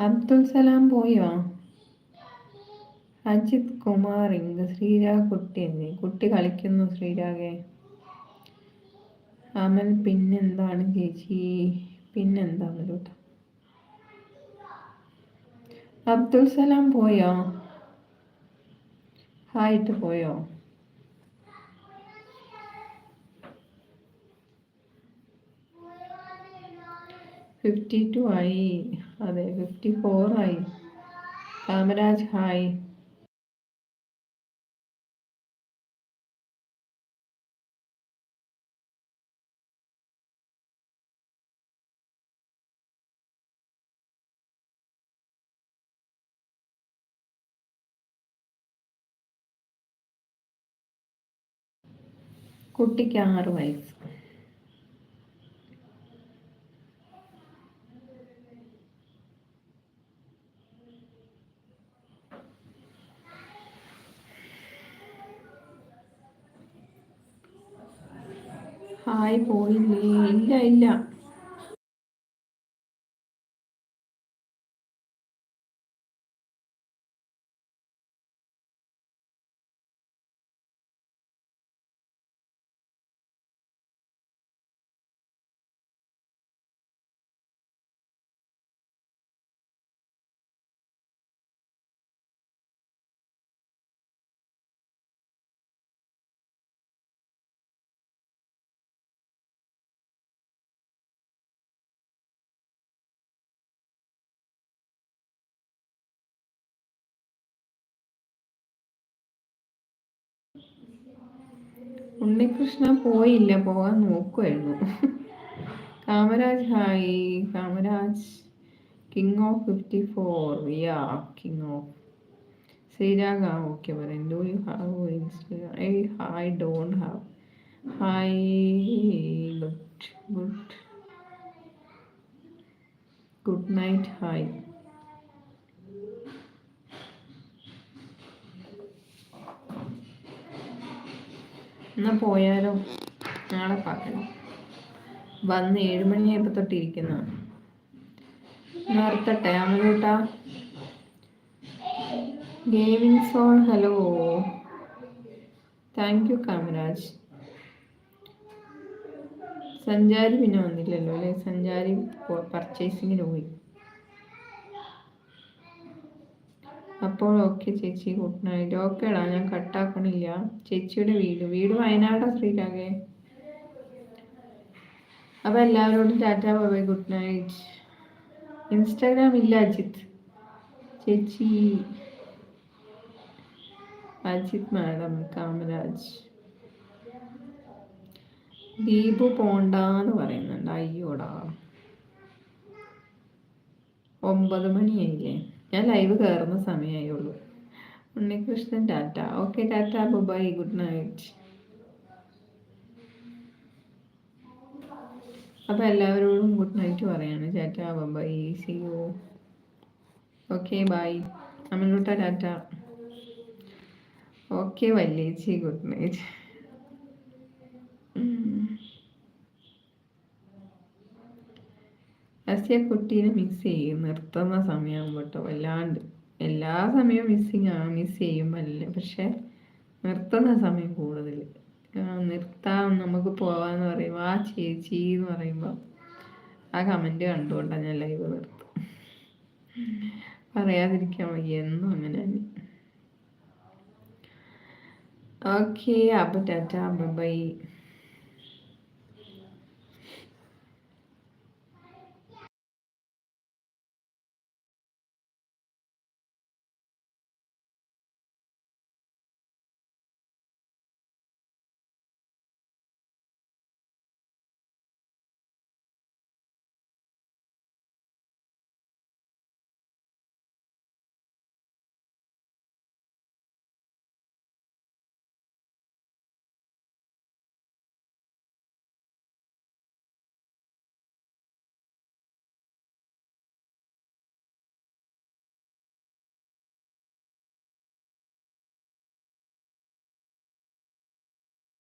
അബ്ദുൽ സലാം പോയോ? അജിത് കുമാർ ഇങ്ക് ശ്രീരാഗ് കുട്ടി എന്നീ കുട്ടി കളിക്കുന്നു. ശ്രീരാഗെ അമൽ പിന്നെന്താണ് ചേച്ചി? പിന്നെന്താണ് കേട്ടോ. അബ്ദുൽ സലാം പോയോ? ഹായിട്ട് പോയോ? 52 ആയി. അതെ 54 ആയി. കാമരാജ് ഹായ്. കുട്ടിക്ക് 6 വയസ്സ്. ഹായ് പോയില്ലേ? ഇല്ല ഇല്ല. ഉണ്ണികൃഷ്ണ പോയില്ല, പോകാൻ നോക്കുമായിരുന്നു. Kamaraj hi. Kamaraj king of 54. Ya king of. Sreerag okay പറയാം. Do you have Instagram? I don't have. Hi good night. Hi. എന്നാ പോയാലോ? നാളെ പാക്കണം. വന്ന് 7 മണിയായപ്പോൾ തൊട്ടിരിക്കുന്ന നിർത്തട്ടെ അമലൂട്ടാ. Gaming zone hello. Thank you Kamaraj. സഞ്ചാരി പിന്നെ വന്നില്ലല്ലോ അല്ലേ? സഞ്ചാരി പർച്ചേസിങ്ങിന് പോയി. അപ്പോൾ ഓക്കെ ചേച്ചി, ഗുഡ് നൈറ്റ്. ഓക്കേടാ, ഞാൻ കട്ടാക്കണില്ല. ചേച്ചിയുടെ വീട് വയനാടാ ശ്രീരാഗെ. അപ്പോൾ എല്ലാവരോടും tata bye good night. Instagram ഇല്ല അജിത്ത് ചേച്ചി. അജിത് മാഡം. കാമരാജ്. ദീപു പോണ്ടാന്ന് പറയുന്നുണ്ട്. അയ്യോടാ 9 മണിയായില്ലേ? ഞാൻ ലൈവ് കയറുന്ന സമയമായുള്ളൂ. Unnikrishnan tata. Okay tata bye good night. അപ്പോൾ എല്ലാവരോടും ഗുഡ് നൈറ്റ് പറയാണ്. Tata bye, see you. Okay bye. അമലൂട്ട ടാറ്റ. ഓക്കെ വല്യേച്ചി, ഗുഡ് നൈറ്റ്. അസ്യ കുട്ടീനെ മിസ് ചെയ്യും നിർത്തുന്ന സമയമാകുമ്പോൾ കേട്ടോ. വല്ലാണ്ട് എല്ലാ സമയവും മിസ് ചെയ്യും അല്ലേ, പക്ഷെ നിർത്തുന്ന സമയം കൂടുതൽ. നിർത്താം നമുക്ക് പോവാന്ന് പറയുമ്പോൾ ആ ചേച്ചി എന്ന് പറയുമ്പോൾ ആ കമൻറ്റ് കണ്ടുകൊണ്ടാണ് ഞാൻ ലൈവ് നിർത്തും. പറയാതിരിക്കാൻ വയ്യ, എന്നും അങ്ങനെ തന്നെ. ഓക്കെ അപ്പോൾ ടാറ്റ ബൈ.